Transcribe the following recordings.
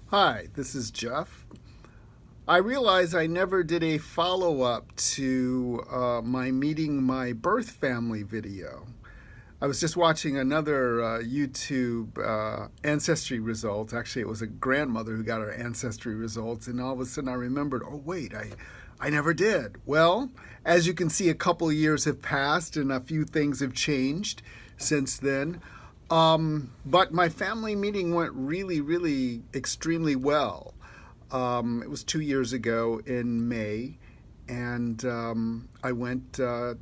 Hi, this is Jeff. I realize I never did a follow up to my meeting my birth family video. I was just watching another YouTube ancestry results. Actually, it was a grandmother who got her ancestry results, and all of a sudden I remembered, oh, wait, I never did. Well, as you can see, a couple of years have passed and a few things have changed since then. But my family meeting went really, really extremely well. It was 2 years ago in May, and I went to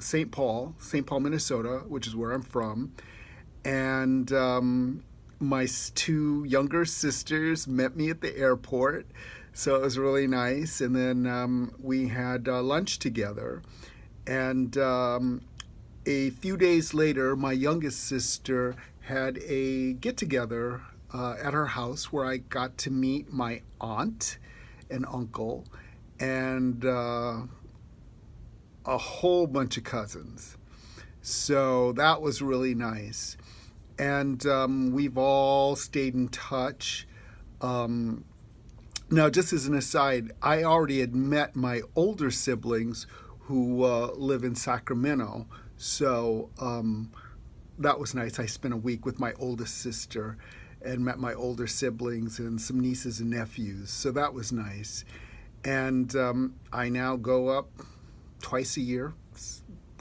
St. Paul, Minnesota, which is where I'm from, and my two younger sisters met me at the airport, so it was really nice. And then we had lunch together, and a few days later, my youngest sister had a get together at her house where I got to meet my aunt and uncle and a whole bunch of cousins. So that was really nice. And we've all stayed in touch. Um, Now, just as an aside, I already had met my older siblings who live in Sacramento. So that was nice. I spent a week with my oldest sister and met my older siblings and some nieces and nephews. So that was nice. And I now go up twice a year,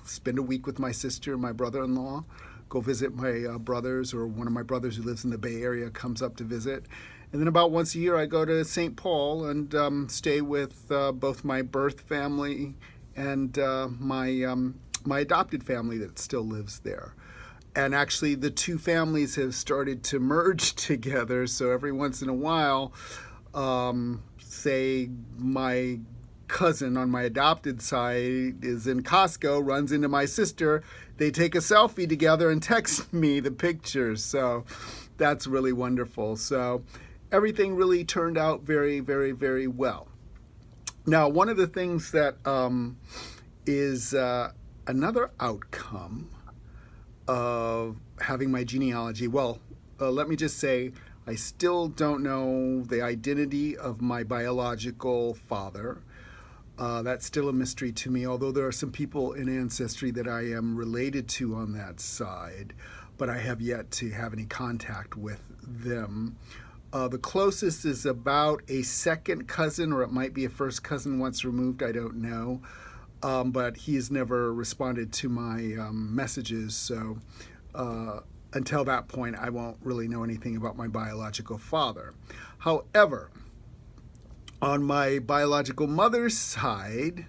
spend a week with my sister and my brother in law, go visit my brothers, or one of my brothers who lives in the Bay Area comes up to visit. And then about once a year, I go to St. Paul and stay with both my birth family and my adopted family that still lives there. And actually, the two families have started to merge together. So every once in a while, say my cousin on my adopted side is in Costco, runs into my sister. They take a selfie together and text me the pictures. So that's really wonderful. So everything really turned out very, very, very well. Now, one of the things that is another outcome of having my genealogy, well, let me just say, I still don't know the identity of my biological father. That's still a mystery to me, although there are some people in Ancestry that I am related to on that side, but I have yet to have any contact with them. The closest is about a second cousin, or it might be a first cousin once removed, I don't know. But he has never responded to my messages, so until that point, I won't really know anything about my biological father. However, on my biological mother's side,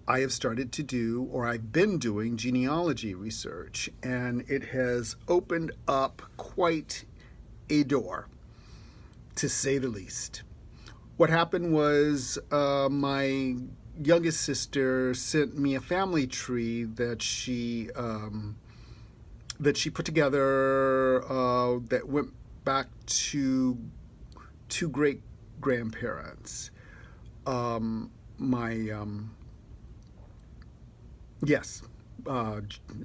I have started to do, or I've been doing, genealogy research, and it has opened up quite a door, to say the least. What happened was my youngest sister sent me a family tree that she put together that went back to two great grandparents. My yes,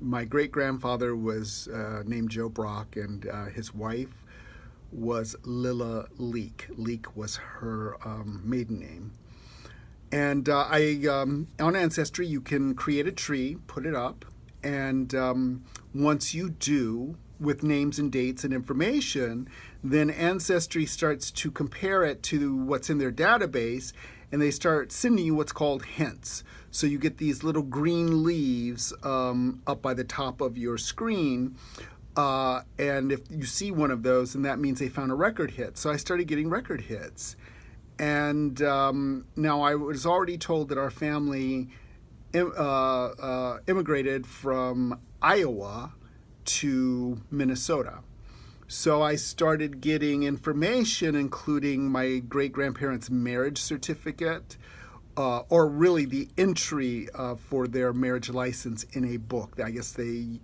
my great grandfather was named Joe Brock, and his wife was Lilla Leek. Leek was her maiden name. And on Ancestry, you can create a tree, put it up, and once you do, with names and dates and information, then Ancestry starts to compare it to what's in their database, and they start sending you what's called hints. So you get these little green leaves up by the top of your screen, and if you see one of those, then that means they found a record hit. So I started getting record hits. And now I was already told that our family immigrated from Iowa to Minnesota. So I started getting information, including my great-grandparents' marriage certificate, or really the entry for their marriage license in a book. I guess they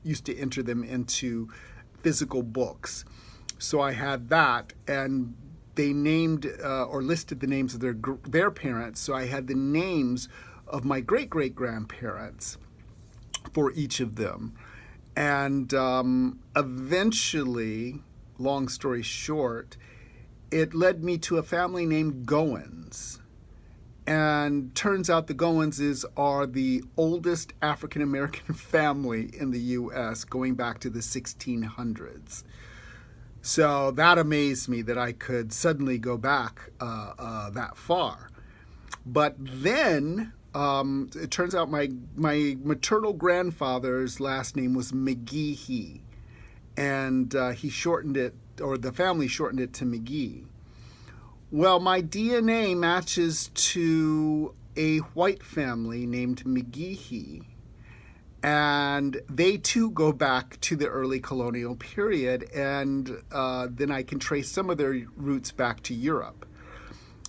used to enter them into physical books. So I had that, and they named or listed the names of their parents. So I had the names of my great-great-grandparents for each of them. And eventually, long story short, it led me to a family named Goins. And turns out the Goinses are the oldest African American family in the U.S., going back to the 1600s. So that amazed me that I could suddenly go back that far. But then it turns out my maternal grandfather's last name was McGehee, and he shortened it, or the family shortened it to McGee. Well, my DNA matches to a white family named McGehee, and they too go back to the early colonial period, and then I can trace some of their roots back to Europe.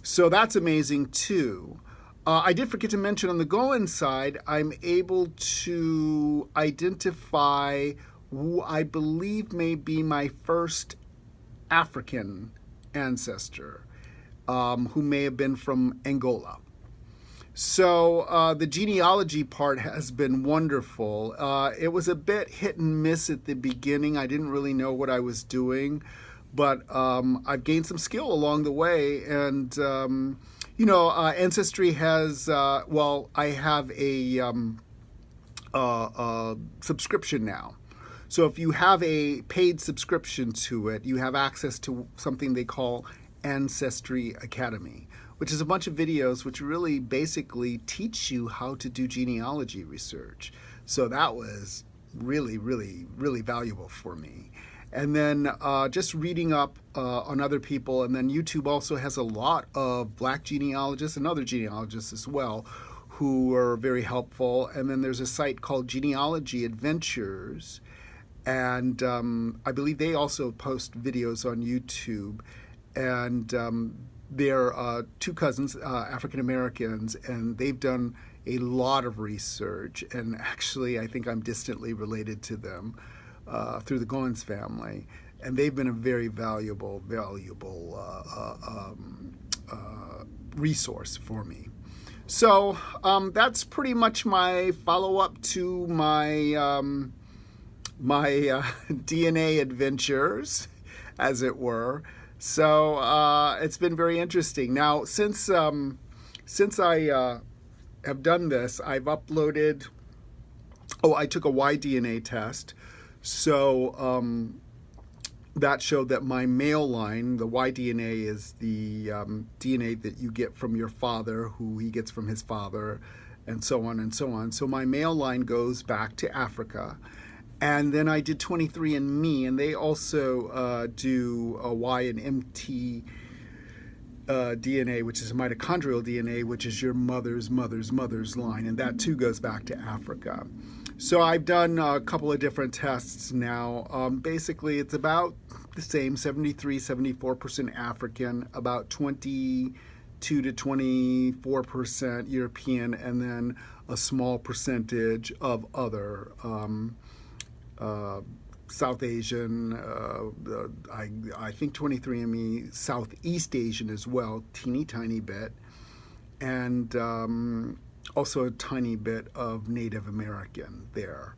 So that's amazing too. I did forget to mention on the Goins side, I'm able to identify who I believe may be my first African ancestor, who may have been from Angola. So the genealogy part has been wonderful. It was a bit hit and miss at the beginning. I didn't really know what I was doing, but I've gained some skill along the way. And, Ancestry has, I have a subscription now. So if you have a paid subscription to it, you have access to something they call Ancestry Academy, which is a bunch of videos which really basically teach you how to do genealogy research. So that was really, really, really valuable for me. And then just reading up on other people. And then YouTube also has a lot of Black genealogists and other genealogists as well who are very helpful. And then there's a site called Genealogy Adventures. And I believe they also post videos on YouTube. And they're two cousins, African Americans, and they've done a lot of research. And actually, I think I'm distantly related to them through the Goins family. And they've been a very valuable resource for me. So that's pretty much my follow-up to my DNA adventures, as it were. So it's been very interesting. Now, since I have done this, I've uploaded. I took a Y-DNA test, so that showed that my male line, the Y-DNA, is the DNA that you get from your father, who he gets from his father, and so on and so on. So my male line goes back to Africa. And then I did 23andMe, and they also do a Y and MT DNA, which is mitochondrial DNA, which is your mother's line, and that too goes back to Africa. So I've done a couple of different tests now. Basically, it's about the same, 73-74% African, about 22 to 24% European, and then a small percentage of other South Asian, I think 23andMe, Southeast Asian as well, teeny tiny bit, and also a tiny bit of Native American there.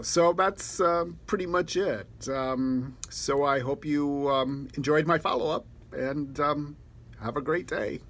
So that's pretty much it. So I hope you enjoyed my follow-up, and have a great day.